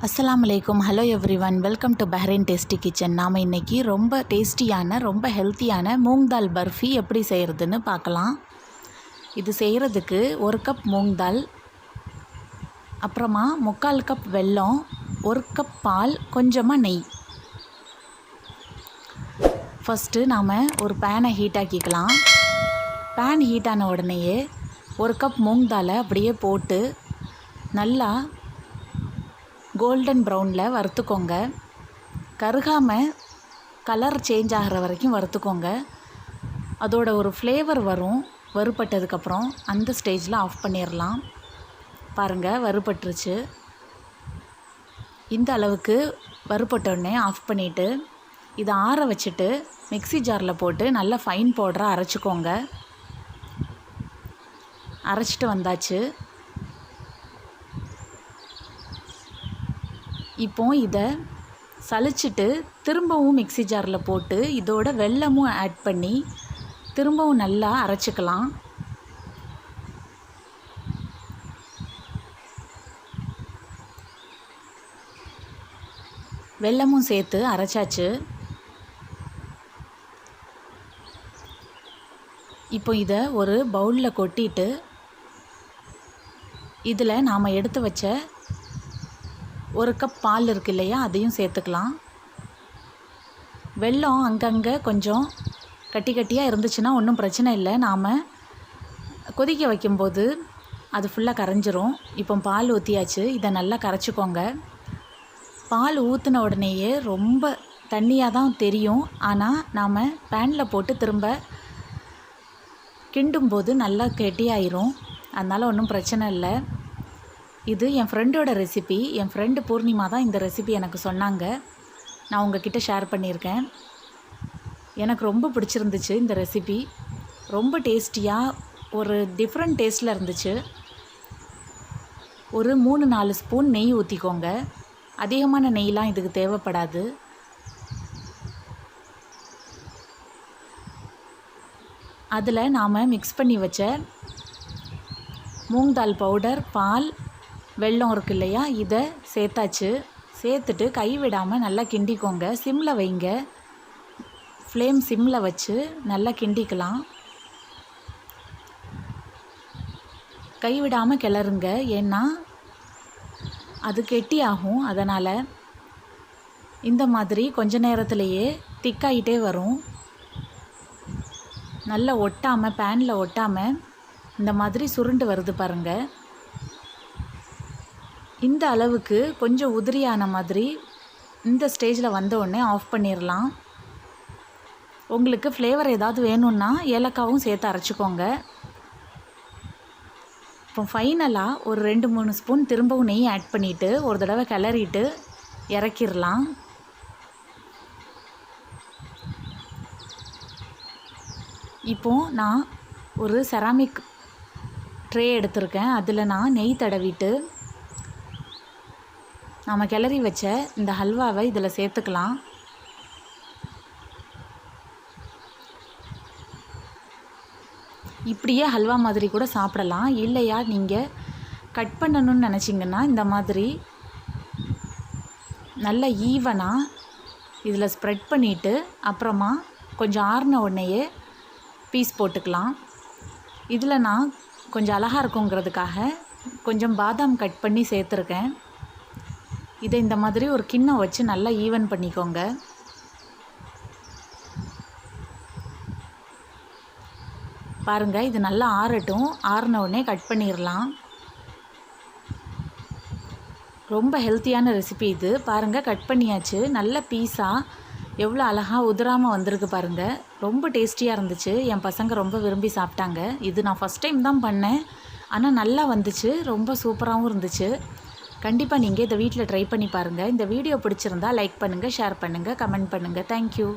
அஸ்ஸலாமு அலைக்கும். Hello everyone, welcome to Bahrain tasty kitchen. நாம் இன்றைக்கி ரொம்ப டேஸ்டியான ரொம்ப ஹெல்த்தியான மூங் தால் பர்ஃபி எப்படி செய்கிறதுன்னு பார்க்கலாம். இது செய்கிறதுக்கு 1 கப் மூங் தால், அப்புறமா 3/4 கப் வெல்லம், 1 கப் பால், கொஞ்சமாக நெய். ஃபஸ்ட்டு நாம் ஒரு பேனை ஹீட் ஆக்கிக்கலாம். பேன் ஹீட் ஆன உடனேயே 1 கப் மூங் தாலை அப்படியே போட்டு நல்லா கோல்டன் ப்ரௌனில் வறுத்துக்கோங்க. கருகாமல் கலர் சேஞ்ச் ஆகிற வரைக்கும் வறுத்துக்கோங்க. அதோட ஒரு ஃப்ளேவர் வரும் வறுபட்டதுக்கப்புறம். அந்த ஸ்டேஜில் ஆஃப் பண்ணிடலாம். பாருங்கள், வறுபட்டுருச்சு. இந்த அளவுக்கு வறுபட்டோடனே ஆஃப் பண்ணிவிட்டு இதை ஆற வச்சுட்டு மிக்ஸி ஜாரில் போட்டு நல்லா ஃபைன் பவுடராக அரைச்சிக்கோங்க. அரைச்சிட்டு வந்தாச்சு. இப்போ இதை சலிச்சிட்டு திரும்பவும் மிக்ஸி ஜாரில் போட்டு இதோட வெல்லமும் ஆட் பண்ணி திரும்பவும் நல்லா அரைச்சிக்கலாம். வெல்லமும் சேர்த்து அரைச்சாச்சு. இப்போ இதை ஒரு பவுலில் கொட்டிட்டு இதில் நாம் எடுத்து வச்ச 1 கப் பால் இருக்கு இல்லையா, அதையும் சேர்த்துக்கலாம். வெல்லம் அங்கங்கே கொஞ்சம் கட்டி கட்டியாக இருந்துச்சுன்னா ஒன்றும் பிரச்சனை இல்லை. நாம் கொதிக்க வைக்கும்போது அது ஃபுல்லாக கரைஞ்சிரும். இப்போ பால் ஊற்றியாச்சு. இதை நல்லா கரைச்சிக்கோங்க. பால் ஊற்றின உடனேயே ரொம்ப தண்ணியாக தான் தெரியும். ஆனால் நாம் பேனில் போட்டு திரும்ப கிண்டும்போது நல்லா கெட்டியாயிரும். அதனால் ஒன்றும் பிரச்சனை இல்லை. இது என் ஃப்ரெண்டோட ரெசிபி. என் ஃப்ரெண்டு பூர்ணிமா தான் இந்த ரெசிபி எனக்கு சொன்னாங்க. நான் உங்ககிட்ட ஷேர் பண்ணியிருக்கேன். எனக்கு ரொம்ப பிடிச்சிருந்துச்சு இந்த ரெசிபி. ரொம்ப டேஸ்டியாக ஒரு டிஃப்ரெண்ட் டேஸ்ட்டில் இருந்துச்சு. ஒரு 3-4 ஸ்பூன் நெய் ஊற்றிக்கோங்க. அதிகமான நெய்லாம் இதுக்கு தேவைப்படாது. அதில் நாம் மிக்ஸ் பண்ணி வச்ச மூங் தால் பவுடர், பால், வெல்லம் இருக்கு இல்லையா, இதை சேர்த்தாச்சு. சேர்த்துட்டு கைவிடாமல் நல்லா கிண்டிக்கோங்க. சிம்மில் வைங்க. ஃப்ளேம் சிம்மில் வச்சு நல்லா கிண்டிக்கலாம். கைவிடாமல் கிளறுங்க. ஏன்னா அது கெட்டி ஆகும். அதனால் இந்த மாதிரி கொஞ்ச நேரத்துலையே திக்காயிட்டே வரும். நல்லா ஒட்டாமல், பேனில் ஒட்டாமல் இந்த மாதிரி சுருண்டு வருது பாருங்கள். இந்த அளவுக்கு கொஞ்சம் உதிரியான மாதிரி இந்த ஸ்டேஜில் வந்தோடனே ஆஃப் பண்ணிடலாம். உங்களுக்கு ஃப்ளேவர் ஏதாவது வேணும்னா ஏலக்காவும் சேர்த்து அரைச்சிக்கோங்க. இப்போ ஃபைனலாக ஒரு 2-3 ஸ்பூன் திரும்பவும் நெய் ஆட் பண்ணிவிட்டு ஒரு தடவை கிளறிட்டு இறக்கிடலாம். இப்போது நான் ஒரு செராமிக் ட்ரே எடுத்திருக்கேன். அதில் நான் நெய் தடவிட்டு நாம் கிளறி வச்ச இந்த ஹல்வாவை இதில் சேர்த்துக்கலாம். இப்படியே ஹல்வா மாதிரி கூட சாப்பிடலாம். இல்லையா நீங்கள் கட் பண்ணணும்னு நினச்சிங்கன்னா இந்த மாதிரி நல்லா ஈவனாக இதில் ஸ்ப்ரெட் பண்ணிவிட்டு அப்புறமா கொஞ்சம் ஆறின உடனேயே பீஸ் போட்டுக்கலாம். இதில் நான் கொஞ்சம் அழகாக இருக்குங்கிறதுக்காக கொஞ்சம் பாதாம் கட் பண்ணி சேர்த்துருக்கேன். இதை இந்த மாதிரி ஒரு கிண்ணம் வச்சு நல்லா ஈவன் பண்ணிக்கோங்க. பாருங்கள், இது நல்லா ஆறட்டும். ஆறின உடனே கட் பண்ணிடலாம். ரொம்ப ஹெல்த்தியான ரெசிபி இது. பாருங்கள், கட் பண்ணியாச்சு. நல்ல பீஸாக எவ்வளோ அழகாக உதிராமல் வந்திருக்கு பாருங்கள். ரொம்ப டேஸ்டியாக இருந்துச்சு. என் பசங்க ரொம்ப விரும்பி சாப்பிட்டாங்க. இது நான் ஃபஸ்ட் டைம் தான் பண்ணேன். ஆனால் நல்லா வந்துச்சு. ரொம்ப சூப்பராகவும் இருந்துச்சு. கண்டிப்பாக நீங்கள் இதை வீட்டில் ட்ரை பண்ணி பாருங்கள். இந்த வீடியோ பிடிச்சிருந்தா லைக் பண்ணுங்கள், ஷேர் பண்ணுங்கள், கமெண்ட் பண்ணுங்கள். தேங்க்யூ.